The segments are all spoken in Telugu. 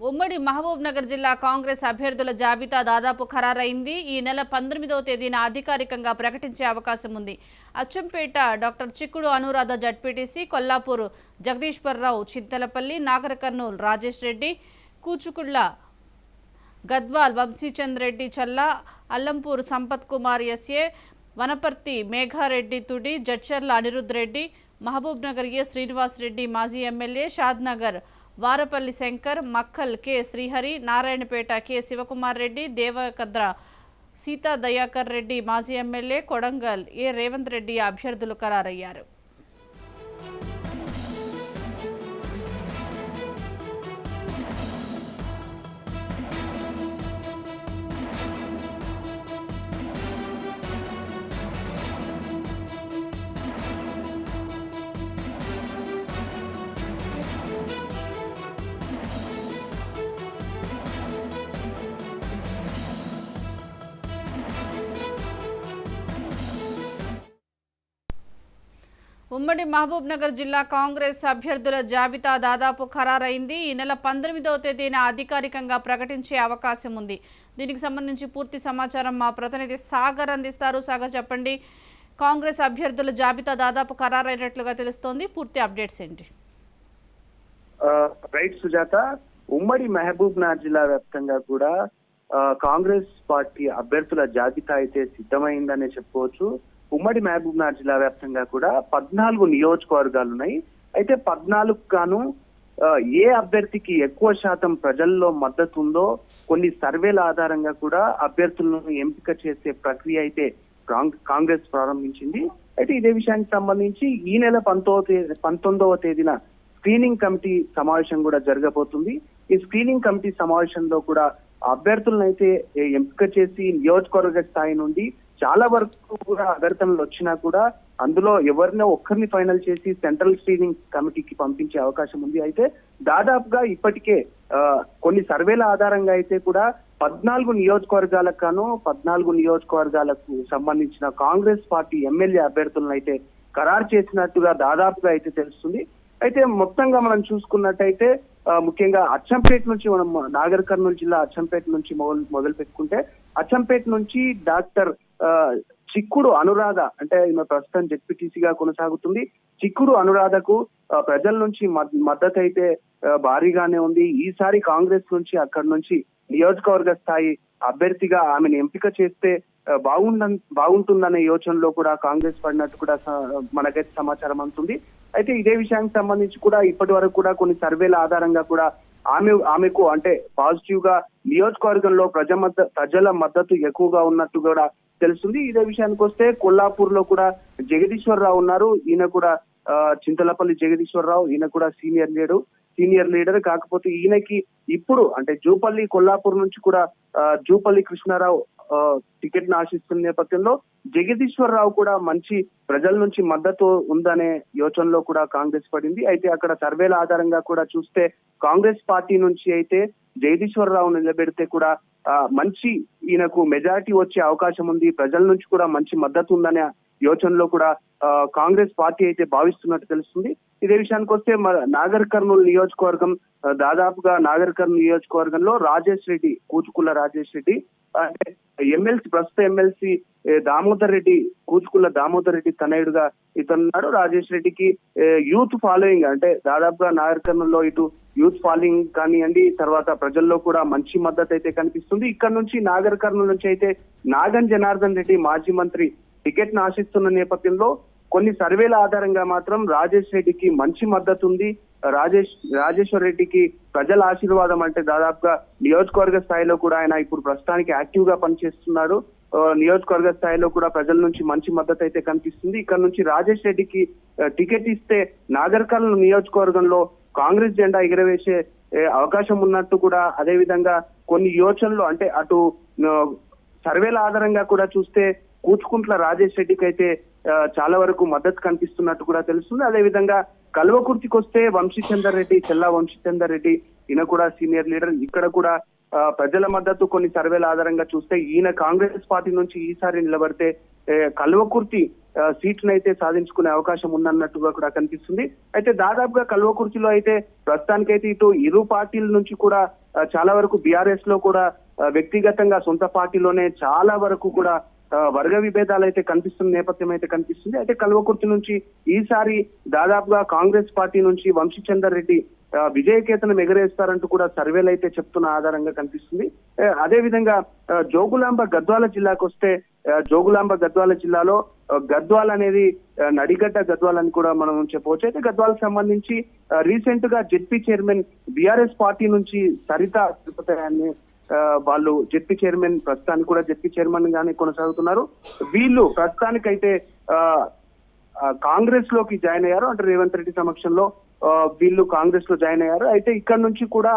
ఉమ్మడి మహబూబ్ నగర్ జిల్లా కాంగ్రెస్ అభ్యర్థుల జాబితా దాదాపు ఖరారైంది. ఈ నెల 19వ తేదీన అధికారికంగా ప్రకటించే అవకాశం ఉంది. Achampet doctor Chikkudu Anuradha ZPTC, Kollapur Jagadishwararao Chinthalapalli, Nagar Kurnool Rajesh Reddy, Kuchukulla Gadwal Vamshichand Reddy Challa, Alampur Sampath Kumar SA, Wanaparthy Meghareddy Thudi, Jadcherla Anirudh Reddy, Mahabub Nagar A Srinivas Reddy మాజీ MLA, Shadnagar Varapalli Shankar, Makthal K Srihari, Narayanpet K Sivakumar Reddy, Devarakadra Sita Dayakar Reddy మాజీ ఎమ్మెల్యే, కొడంగల్ ఏ రేవంత్ రెడ్డి అభ్యర్థులు ఖరారయ్యారు. ఉమ్మడి మహబూబ్ నగర్ జిల్లా కాంగ్రెస్ అభ్యర్థుల జాబితా దాదాపు ఖరారైంది. ఈ నెల 19వ తేదీన అధికారికంగా ప్రకటించే అవకాశం ఉంది. దీనికి సంబంధించి పూర్తి సమాచారం మా ప్రతినిధి సాగర్ అందిస్తారు. సాగర్, చెప్పండి, కాంగ్రెస్ అభ్యర్థుల జాబితా దాదాపు ఖరారైనట్లుగా తెలుస్తోంది. పూర్తి అప్డేట్స్ ఏంటి? రైట్ సుజాత, ఉమ్మడి మహబూబ్ నగర్ జిల్లా వ్యాప్తంగా కూడా కాంగ్రెస్ పార్టీ అభ్యర్థుల జాబితా అయితే సిద్ధమైందనే చెప్పుకోవచ్చు. ఉమ్మడి మహబూబ్ నగర్ జిల్లా వ్యాప్తంగా కూడా 14 నియోజకవర్గాలు ఉన్నాయి. అయితే 14 గాను ఏ అభ్యర్థికి ఎక్కువ శాతం ప్రజల్లో మద్దతు ఉందో కొన్ని సర్వేల ఆధారంగా కూడా అభ్యర్థులను ఎంపిక చేసే ప్రక్రియ అయితే కాంగ్రెస్ ప్రారంభించింది. అయితే ఇదే విషయానికి సంబంధించి ఈ నెల 19వ తేదీన స్క్రీనింగ్ కమిటీ సమావేశం కూడా జరగబోతుంది. ఈ స్క్రీనింగ్ కమిటీ సమావేశంలో కూడా అభ్యర్థులను అయితే ఎంపిక చేసి నియోజకవర్గ స్థాయి నుండి చాలా వరకు కూడా అభ్యర్థనలు వచ్చినా కూడా అందులో ఎవరినో ఒక్కరిని ఫైనల్ చేసి సెంట్రల్ స్క్రీనింగ్ కమిటీకి పంపించే అవకాశం ఉంది. అయితే దాదాపుగా ఇప్పటికే కొన్ని సర్వేల ఆధారంగా అయితే కూడా 14 నియోజకవర్గాలకు గాను 14 నియోజకవర్గాలకు సంబంధించిన కాంగ్రెస్ పార్టీ ఎమ్మెల్యే అభ్యర్థులను అయితే ఖరారు చేసినట్టుగా దాదాపుగా అయితే తెలుస్తుంది. అయితే మొత్తంగా మనం చూసుకున్నట్టయితే ముఖ్యంగా అచ్చంపేట నుంచి మనం నాగర్ కర్నూలు జిల్లా అచ్చంపేట నుంచి మొదలు పెట్టుకుంటే అచ్చంపేట నుంచి డాక్టర్ చిక్కుడు అనురాధ, అంటే ఈమె ప్రస్తుతం జెడ్పీటీసీగా కొనసాగుతుంది. చిక్కుడు అనురాధకు ప్రజల నుంచి మద్దతు అయితే భారీగానే ఉంది. ఈసారి కాంగ్రెస్ నుంచి అక్కడి నుంచి నియోజకవర్గ స్థాయి అభ్యర్థిగా ఆమెను ఎంపిక చేస్తే బాగుంటుందనే యోచనలో కూడా కాంగ్రెస్ పడినట్టు కూడా మనకైతే సమాచారం అందుతుంది. అయితే ఇదే విషయానికి సంబంధించి కూడా ఇప్పటి వరకు కూడా కొన్ని సర్వేల ఆధారంగా కూడా ఆమెకు అంటే పాజిటివ్ గా నియోజకవర్గంలో ప్రజల మద్దతు ఎక్కువగా ఉన్నట్టు కూడా తెలుస్తుంది. ఇదే విషయానికి వస్తే కొల్లాపూర్ లో కూడా జగదీశ్వరరావు ఉన్నారు. ఈయన కూడా చింతలపల్లి జగదీశ్వరరావు, ఈయన కూడా సీనియర్ లీడర్. కాకపోతే ఈయనకి ఇప్పుడు అంటే జూపల్లి కొల్లాపూర్ నుంచి కూడా జూపల్లి కృష్ణారావు టికెట్ ను ఆశిస్తున్న నేపథ్యంలో జగదీశ్వరరావు కూడా మంచి ప్రజల నుంచి మద్దతు ఉందనే యోచనలో కూడా కాంగ్రెస్ పడింది. అయితే అక్కడ సర్వేల ఆధారంగా కూడా చూస్తే కాంగ్రెస్ పార్టీ నుంచి అయితే జగదీశ్వరరావు నిలబెడితే కూడా మంచి ఈయనకు మెజారిటీ వచ్చే అవకాశం ఉంది, ప్రజల నుంచి కూడా మంచి మద్దతు ఉందనే యోచనలో కూడా కాంగ్రెస్ పార్టీ అయితే భావిస్తున్నట్టు తెలుస్తుంది. ఇదే విషయానికి వస్తే నాగర్ కర్నూలు నియోజకవర్గం, దాదాపుగా నాగర్ కర్నూలు నియోజకవర్గంలో రాజేష్ రెడ్డి, కూచుకుల్ల రాజేష్ రెడ్డి అంటే ప్రస్తుత ఎమ్మెల్సీ దామోదర్ రెడ్డి, కూచుకుల్ల దామోదర్ రెడ్డి తనయుడుగా ఇతనున్నాడు. రాజేష్ రెడ్డికి యూత్ ఫాలోయింగ్ అంటే దాదాపుగా నాగర్ కర్నూలులో ఇటు యూత్ ఫాలోయింగ్ కానివ్వండి, తర్వాత ప్రజల్లో కూడా మంచి మద్దతు అయితే కనిపిస్తుంది. ఇక్కడ నుంచి నాగర్ కర్నూలు నుంచి అయితే నాగన్ జనార్దన్ రెడ్డి మాజీ మంత్రి టికెట్ ను ఆశిస్తున్న నేపథ్యంలో కొన్ని సర్వేల ఆధారంగా మాత్రం రాజేష్ రెడ్డికి మంచి మద్దతు ఉంది. రాజేశ్వర్ రెడ్డికి ప్రజల ఆశీర్వాదం అంటే దాదాపుగా నియోజకవర్గ స్థాయిలో కూడా ఆయన ఇప్పుడు ప్రస్తుతానికి యాక్టివ్ గా పనిచేస్తున్నాడు. నియోజకవర్గ స్థాయిలో కూడా ప్రజల నుంచి మంచి మద్దతు అయితే కనిపిస్తుంది. ఇక్కడ నుంచి రాజేష్ రెడ్డికి టికెట్ ఇస్తే నాగర్ కర్నూలు నియోజకవర్గంలో కాంగ్రెస్ జెండా ఎగరవేసే అవకాశం ఉన్నట్టు కూడా, అదే విధంగా కొన్ని యోచనలు అంటే అటు సర్వేల ఆధారంగా కూడా చూస్తే కూచుకుంట్ల రాజేష్ రెడ్డికి అయితే చాలా వరకు మద్దతు కనిపిస్తున్నట్టు కూడా తెలుస్తుంది. అదే విధంగా కల్వకుర్తికి వస్తే చెల్లా వంశీచందర్ రెడ్డి ఈయన కూడా సీనియర్ లీడర్. ఇక్కడ కూడా ప్రజల మద్దతు కొన్ని సర్వేల ఆధారంగా చూస్తే ఈయన కాంగ్రెస్ పార్టీ నుంచి ఈసారి నిలబడితే కల్వకుర్తి సీట్లను అయితే సాధించుకునే అవకాశం ఉందన్నట్టుగా కూడా కనిపిస్తుంది. అయితే దాదాపుగా కల్వకుర్తిలో అయితే ప్రస్తుతానికైతే ఇటు ఇరు పార్టీల నుంచి కూడా చాలా వరకు బీఆర్ఎస్ లో కూడా వ్యక్తిగతంగా సొంత పార్టీలోనే చాలా వరకు కూడా వర్గ విభేదాలు అయితే కనిపిస్తున్న నేపథ్యం అయితే కనిపిస్తుంది. అయితే కల్వకుర్తి నుంచి ఈసారి దాదాపుగా కాంగ్రెస్ పార్టీ నుంచి వంశీచందర్ రెడ్డి విజయకేతనం ఎగరేస్తారంటూ కూడా సర్వేలు అయితే చెప్తున్న ఆధారంగా కనిపిస్తుంది. అదే విధంగా జోగులాంబ గద్వాల జిల్లాకు వస్తే జోగులాంబ గద్వాల జిల్లాలో గద్వాల్ అనేది నడిగడ్డ గద్వాల్ అని కూడా మనం చెప్పవచ్చు. అయితే గద్వాలకు సంబంధించి రీసెంట్ గా జెడ్పీ చైర్మన్ బీఆర్ఎస్ పార్టీ నుంచి సరిత తిరుపతి వాళ్ళు జెడ్పీ చైర్మన్ ప్రస్తుతానికి కూడా జెడ్పీ చైర్మన్ గానే కొనసాగుతున్నారు. వీళ్ళు ప్రస్తుతానికైతే కాంగ్రెస్ లోకి జాయిన్ అయ్యారు. అంటే రేవంత్ రెడ్డి సమక్షంలో వీళ్ళు కాంగ్రెస్ లో జాయిన్ అయ్యారు. అయితే ఇక్కడ నుంచి కూడా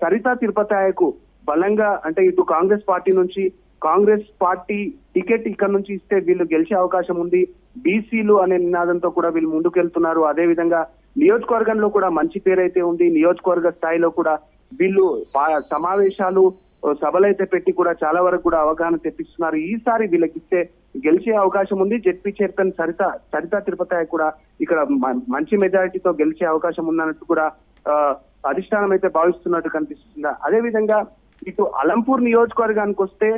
సరిత తిరుపతికు బలంగా అంటే ఇటు కాంగ్రెస్ పార్టీ నుంచి కాంగ్రెస్ పార్టీ టికెట్ ఇక్కడ నుంచి ఇస్తే వీళ్ళు గెలిచే అవకాశం ఉంది. బీసీలు అనే నినాదంతో కూడా వీళ్ళు ముందుకెళ్తున్నారు. అదే విధంగా నియోజకవర్గంలో కూడా మంచి పేరైతే ఉంది. నియోజకవర్గ స్థాయిలో కూడా వీళ్ళు సమావేశాలు సభలైతే పెట్టి కూడా చాలా వరకు కూడా అవగాహన తెప్పిస్తున్నారు. ఈసారి వీళ్ళకి ఇస్తే గెలిచే అవకాశం ఉంది. జెడ్పీ చైర్మన్ సరిత తిరుపతి కూడా ఇక్కడ మంచి మెజారిటీతో గెలిచే అవకాశం ఉందన్నట్టు కూడా అధిష్టానం అయితే భావిస్తున్నట్టు కనిపిస్తుంది. అదే విధంగా ఇటు అలంపూర్ నియోజకవర్గానికి వస్తే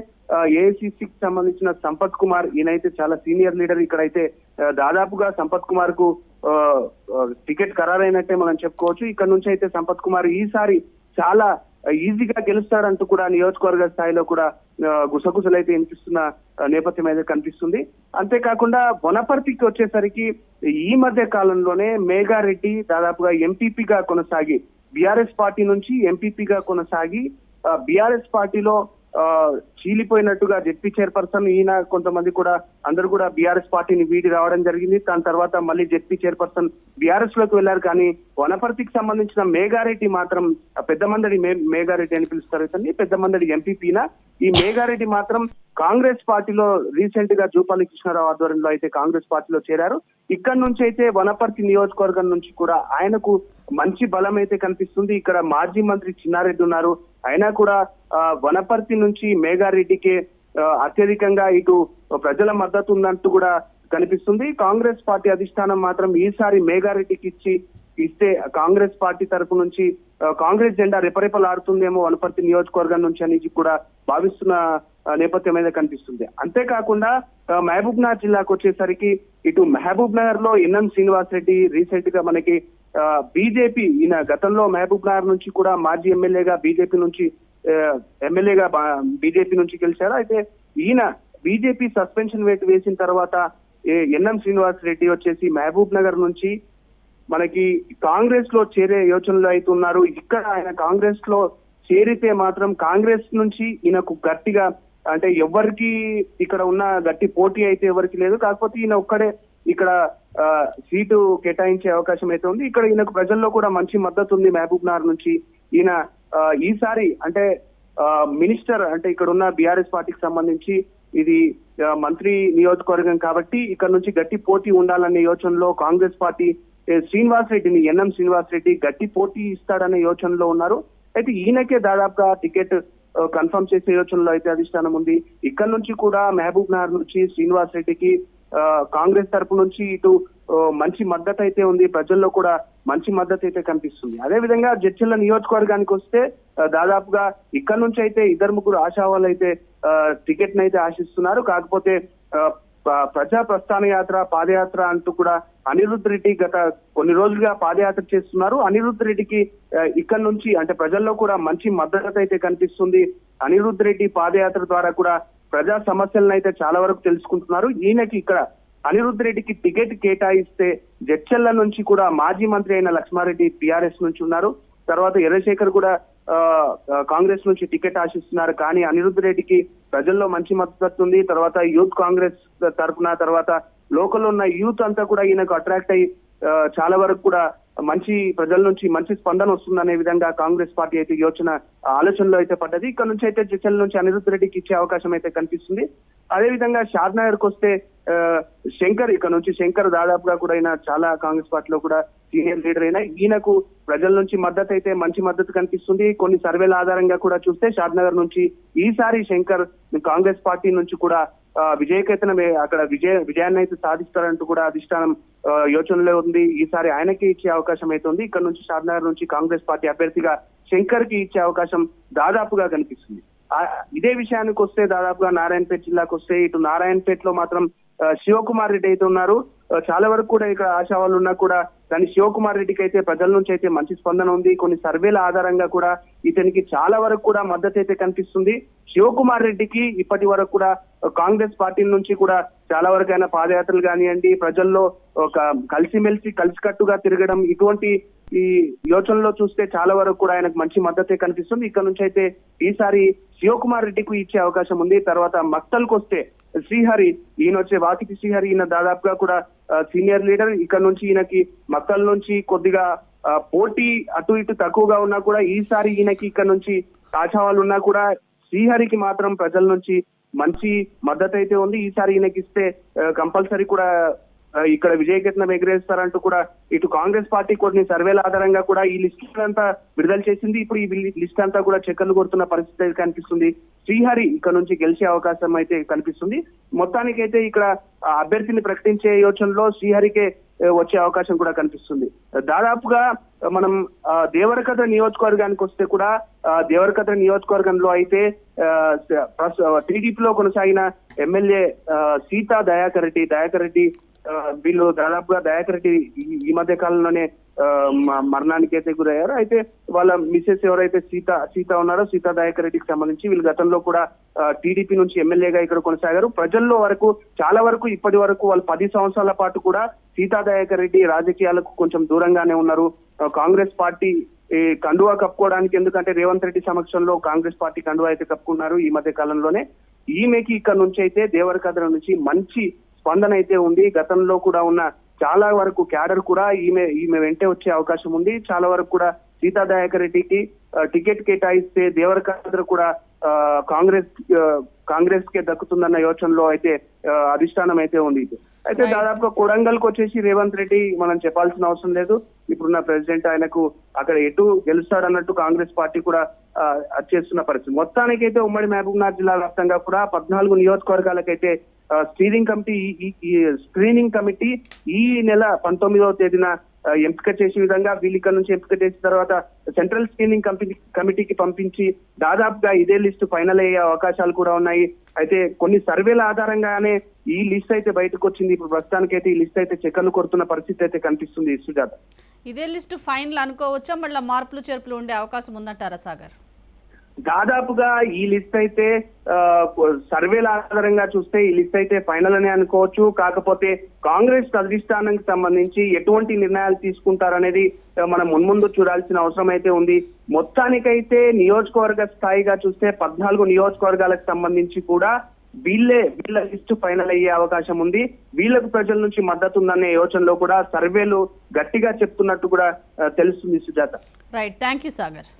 ఏఐసిసికి సంబంధించిన సంపత్ కుమార్ ఈయనైతే చాలా సీనియర్ లీడర్. ఇక్కడైతే దాదాపుగా సంపత్ కుమార్ కు టికెట్ ఖరారైనట్టే మనం చెప్పుకోవచ్చు. ఇక్కడ నుంచి అయితే సంపత్ కుమార్ ఈసారి చాలా ఈజీగా గెలుస్తాడంటూ కూడా నియోజకవర్గ స్థాయిలో కూడా గుసగుసలు అయితే వినిపిస్తున్న నేపథ్యం అయితే కనిపిస్తుంది. అంతేకాకుండా వనపర్తికి వచ్చేసరికి ఈ మధ్య కాలంలోనే మేఘారెడ్డి దాదాపుగా ఎంపీపీగా కొనసాగి బీఆర్ఎస్ పార్టీ నుంచి ఎంపీపీగా కొనసాగి బీఆర్ఎస్ పార్టీలో చీలిపోయినట్టుగా జెడ్పీ చైర్పర్సన్ ఈయన కొంతమంది కూడా అందరూ కూడా బీఆర్ఎస్ పార్టీని వీడి రావడం జరిగింది. దాని తర్వాత మళ్ళీ జెడ్పీ చైర్పర్సన్ బీఆర్ఎస్ లోకి వెళ్లారు. కానీ వనపర్తికి సంబంధించిన మేఘారెడ్డి మాత్రం పెద్దమందడి మేఘారెడ్డి అని పిలుస్తారు ఇతన్ని, పెద్దమందడి ఎంపీపీనా. ఈ మేఘారెడ్డి మాత్రం కాంగ్రెస్ పార్టీలో రీసెంట్ గా జూపల్లి కృష్ణారావు ఆధ్వర్యంలో అయితే కాంగ్రెస్ పార్టీలో చేరారు. ఇక్కడ నుంచి అయితే వనపర్తి నియోజకవర్గం నుంచి కూడా ఆయనకు మంచి బలం అయితే కనిపిస్తుంది. ఇక్కడ మాజీ మంత్రి చిన్నారెడ్డి ఉన్నారు. అయినా కూడా వనపర్తి నుంచి మేఘారెడ్డికి అత్యధికంగా ఇటు ప్రజల మద్దతు ఉందంటూ కూడా కనిపిస్తుంది. కాంగ్రెస్ పార్టీ అధిష్టానం మాత్రం ఈసారి మేఘారెడ్డికి ఇస్తే కాంగ్రెస్ పార్టీ తరపు నుంచి కాంగ్రెస్ జెండా రెపరెపలాడుతుందేమో వనపర్తి నియోజకవర్గం నుంచి అని కూడా భావిస్తున్న నేపథ్యం మీద కనిపిస్తుంది. అంతేకాకుండా మహబూబ్ నగర్ జిల్లాకు వచ్చేసరికి ఇటు మహబూబ్ నగర్ లో ఎన్ఎం శ్రీనివాస్ రెడ్డి రీసెంట్ గా మనకి బీజేపీ ఈయన గతంలో మహబూబ్ నగర్ నుంచి కూడా మాజీ ఎమ్మెల్యేగా బీజేపీ నుంచి గెలిచారు. అయితే ఈయన బీజేపీ సస్పెన్షన్ వేటు వేసిన తర్వాత ఎన్ఎం శ్రీనివాస్ రెడ్డి వచ్చేసి మహబూబ్ నగర్ నుంచి మనకి కాంగ్రెస్ లో చేరే యోచనలో అయితే ఉన్నారు. ఇక్కడ ఆయన కాంగ్రెస్ లో చేరితే మాత్రం కాంగ్రెస్ నుంచి ఈయనకు గట్టిగా అంటే ఎవరికి ఇక్కడ ఉన్న గట్టి పోటీ అయితే ఎవరికి లేదు. కాకపోతే ఈయన ఒక్కడే ఇక్కడ సీటు కేటాయించే అవకాశం అయితే ఉంది. ఇక్కడ ఈయనకు ప్రజల్లో కూడా మంచి మద్దతు ఉంది. మహబూబ్ నగర్ నుంచి ఈయన ఈసారి అంటే మినిస్టర్ అంటే ఇక్కడ ఉన్న బీఆర్ఎస్ పార్టీకి సంబంధించి ఇది మంత్రి నియోజకవర్గం కాబట్టి ఇక్కడ నుంచి గట్టి పోటీ ఉండాలనే యోచనలో కాంగ్రెస్ పార్టీ శ్రీనివాస్ రెడ్డిని ఎన్ఎం శ్రీనివాస్ రెడ్డి గట్టి పోటీ ఇస్తాడనే యోచనలో ఉన్నారు. అయితే ఈయనకే దాదాపుగా టికెట్ కన్ఫర్మ్ చేసే యోచనలో అయితే అధిష్టానం ఉంది. ఇక్కడ నుంచి కూడా మహబూబ్ నగర్ నుంచి శ్రీనివాస్ రెడ్డికి కాంగ్రెస్ తరపు నుంచి ఇటు మంచి మద్దతు అయితే ఉంది. ప్రజల్లో కూడా మంచి మద్దతు అయితే కనిపిస్తుంది. అదే విధంగా జడ్చర్ల నియోజకవర్గానికి వస్తే దాదాపుగా ఇక్కడ నుంచి అయితే 2-3 ఆశావాళ్ళు అయితే టికెట్ అయితే ఆశిస్తున్నారు. కాకపోతే ప్రజా ప్రస్థాన యాత్ర పాదయాత్ర అంటూ కూడా అనిరుద్ రెడ్డి గత కొన్ని రోజులుగా పాదయాత్ర చేస్తున్నారు. అనిరుద్ రెడ్డికి ఇక్కడ నుంచి అంటే ప్రజల్లో కూడా మంచి మద్దతు అయితే కనిపిస్తుంది. అనిరుద్ రెడ్డి పాదయాత్ర ద్వారా కూడా ప్రజా సమస్యలను అయితే చాలా వరకు తెలుసుకుంటున్నారు. ఈయనకి ఇక్కడ అనిరుద్ రెడ్డికి టికెట్ కేటాయిస్తే జడ్చర్ల నుంచి కూడా మాజీ మంత్రి అయిన లక్ష్మారెడ్డి టీఆర్ఎస్ నుంచి ఉన్నారు. తర్వాత ఎర్రశేఖర్ కూడా కాంగ్రెస్ నుంచి టికెట్ ఆశిస్తున్నారు. కానీ అనిరుద్ రెడ్డికి ప్రజల్లో మంచి మద్దతు ఉంది. తర్వాత యూత్ కాంగ్రెస్ తరఫున తర్వాత లోకల్ ఉన్న యూత్ అంతా కూడా ఈయనకు అట్రాక్ట్ అయ్యి చాలా వరకు కూడా మంచి ప్రజల నుంచి మంచి స్పందన వస్తుందనే విధంగా కాంగ్రెస్ పార్టీ అయితే ఆలోచనలో అయితే పడ్డది. ఇక్కడ నుంచి అయితే జడ్చర్ల నుంచి అనిరుద్ రెడ్డికి ఇచ్చే అవకాశం అయితే కనిపిస్తుంది. అదే విధంగా షాద్ నగర్ కు వస్తే శంకర్ ఇక్కడ నుంచి శంకర్ దాదాపుగా కూడా అయినా చాలా కాంగ్రెస్ పార్టీలో కూడా సీనియర్ లీడర్ అయినా ఈయనకు ప్రజల నుంచి మద్దతు అయితే మంచి మద్దతు కనిపిస్తుంది. కొన్ని సర్వేల ఆధారంగా కూడా చూస్తే షాద్ నగర్ నుంచి ఈసారి శంకర్ కాంగ్రెస్ పార్టీ నుంచి కూడా విజయకేతనం అక్కడ విజయాన్ని అయితే సాధిస్తారంటూ కూడా అధిష్టానం యోచనలో ఉంది. ఈసారి ఆయనకి ఇచ్చే అవకాశం అయితే ఉంది. ఇక్కడ నుంచి షాద్నగర్ నుంచి కాంగ్రెస్ పార్టీ అభ్యర్థిగా శంకర్ కి ఇచ్చే అవకాశం దాదాపుగా కనిపిస్తుంది. ఇదే విషయానికి వస్తే దాదాపుగా నారాయణపేట జిల్లాకు వస్తే ఇటు నారాయణపేటలో మాత్రం శివకుమార్ రెడ్డి అయితే ఉన్నారు. చాలా వరకు కూడా ఇక్కడ ఆశావాళ్ళు ఉన్నా కూడా కానీ శివకుమార్ రెడ్డికి అయితే ప్రజల నుంచి అయితే మంచి స్పందన ఉంది. కొన్ని సర్వేల ఆధారంగా కూడా ఇతనికి చాలా వరకు కూడా మద్దతు అయితే కనిపిస్తుంది. శివకుమార్ రెడ్డికి ఇప్పటి వరకు కూడా కాంగ్రెస్ పార్టీ నుంచి కూడా చాలా వరకు ఆయన పాదయాత్రలు కానివ్వండి, ప్రజల్లో ఒక కలిసికట్టుగా తిరగడం, ఇటువంటి ఈ యోచనలో చూస్తే చాలా వరకు కూడా ఆయనకు మంచి మద్దతే కనిపిస్తుంది. ఇక్కడ నుంచి అయితే ఈసారి శివకుమార్ రెడ్డికి ఇచ్చే అవకాశం ఉంది. తర్వాత మక్తల్కి వస్తే శ్రీహరి, ఈయన వచ్చే వాకిటి శ్రీహరి, ఈయన దాదాపుగా కూడా సీనియర్ లీడర్. ఇక్కడ నుంచి ఈయనకి మక్తల్ నుంచి కొద్దిగా పోటీ అటు ఇటు తక్కువగా ఉన్నా కూడా ఈసారి ఈయనకి ఇక్కడ నుంచి ఆశావాళ్ళు ఉన్నా కూడా శ్రీహరికి మాత్రం ప్రజల నుంచి మంచి మద్దతు అయితే ఉంది. ఈసారి ఈయనకి ఇస్తే కంపల్సరీ కూడా ఇక్కడ విజయకేతనం ఎగరేస్తారంటూ కూడా ఇటు కాంగ్రెస్ పార్టీ కొన్ని సర్వేల ఆధారంగా కూడా ఈ లిస్ట్ అంతా విడుదల చేసింది. ఇప్పుడు ఈ లిస్ట్ అంతా కూడా చక్కర్లు కొడుతున్న పరిస్థితి కనిపిస్తుంది. శ్రీహరి ఇక్కడ నుంచి గెలిచే అవకాశం అయితే కనిపిస్తుంది. మొత్తానికైతే ఇక్కడ అభ్యర్థిని ప్రకటించే యోచనలో శ్రీహరికే వచ్చే అవకాశం కూడా కనిపిస్తుంది. దాదాపుగా మనం దేవరకద్ర నియోజకవర్గానికి వస్తే కూడా దేవరకద్ర నియోజకవర్గంలో అయితే టీడీపీలో కొనసాగిన ఎమ్మెల్యే సీతా దయాకర్ రెడ్డి వీళ్ళు దాదాపుగా దయాకర్ రెడ్డి ఈ మధ్య కాలంలోనే మరణానికి అయితే గురయ్యారు. అయితే వాళ్ళ మిసెస్ ఎవరైతే సీత ఉన్నారో సీతా దయాకర్ రెడ్డికి సంబంధించి వీళ్ళు గతంలో కూడా టీడీపీ నుంచి ఎమ్మెల్యేగా ఇక్కడ కొనసాగారు. ప్రజల్లో వరకు చాలా వరకు ఇప్పటి వరకు వాళ్ళు 10 సంవత్సరాల పాటు కూడా సీతా దయాకర్ రెడ్డి రాజకీయాలకు కొంచెం దూరంగానే ఉన్నారు. కాంగ్రెస్ పార్టీ కండువా కప్పుకోవడానికి, ఎందుకంటే రేవంత్ రెడ్డి సమక్షంలో కాంగ్రెస్ పార్టీ కండువా అయితే కప్పుకున్నారు ఈ మధ్య కాలంలోనే. ఈమెకి ఇక్కడ నుంచి అయితే దేవరకద్ర నుంచి మంచి స్పందన అయితే ఉంది. గతంలో కూడా ఉన్న చాలా వరకు క్యాడర్ కూడా ఈమె వెంటే వచ్చే అవకాశం ఉంది. చాలా వరకు కూడా సీతా దయాకర్ రెడ్డికి టికెట్ కేటాయిస్తే దేవరకద్ర కూడా కాంగ్రెస్ కే దక్కుతుందన్న యోచనలో అయితే అధిష్టానం అయితే ఉంది. అయితే దాదాపుగా కొడంగల్కి వచ్చేసి రేవంత్ రెడ్డి మనం చెప్పాల్సిన అవసరం లేదు. ఇప్పుడున్న ప్రెసిడెంట్ ఆయనకు అక్కడ ఎటు గెలుస్తాడన్నట్టు కాంగ్రెస్ పార్టీ కూడా చేస్తున్న పరిస్థితి. మొత్తానికైతే ఉమ్మడి మహబూబ్నగర్ జిల్లా వ్యాప్తంగా కూడా 14 నియోజకవర్గాలకైతే స్క్రీనింగ్ కమిటీ ఈ నెల 19వ తేదీన ఎంపిక చేసే విధంగా వీళ్ళు ఇక్కడ నుంచి ఎంపిక చేసిన తర్వాత సెంట్రల్ స్క్రీనింగ్ కమిటీకి పంపించి దాదాపుగా ఇదే లిస్టు ఫైనల్ అయ్యే అవకాశాలు కూడా ఉన్నాయి. అయితే కొన్ని సర్వేల ఆధారంగానే ఈ లిస్ట్ అయితే బయటకు వచ్చింది. ఇప్పుడు ప్రస్తుతానికైతే ఈ లిస్ట్ అయితే చెక్కర్లు కొడుతున్న పరిస్థితి అయితే కనిపిస్తుంది. సుజాత, ఇదే లిస్టు ఫైనల్ అనుకోవచ్చా, మళ్ళీ మార్పులు చేర్పులు ఉండే అవకాశం ఉందంటారా సాగర్? దాదాపుగా ఈ లిస్ట్ అయితే సర్వేల ఆధారంగా చూస్తే ఈ లిస్ట్ అయితే ఫైనల్ అనే అనుకోవచ్చు. కాకపోతే కాంగ్రెస్ అధిష్టానానికి సంబంధించి ఎటువంటి నిర్ణయాలు తీసుకుంటారనేది మనం మున్ముందు చూడాల్సిన అవసరం అయితే ఉంది. మొత్తానికైతే నియోజకవర్గ స్థాయిగా చూస్తే 14 నియోజకవర్గాలకు సంబంధించి కూడా వీళ్ళ లిస్టు ఫైనల్ అయ్యే అవకాశం ఉంది. వీళ్ళకు ప్రజల నుంచి మద్దతు ఉందనే యోచనలో కూడా సర్వేలు గట్టిగా చెప్తున్నట్టు కూడా తెలుస్తుంది. Sujatha, right, thank you Sagar.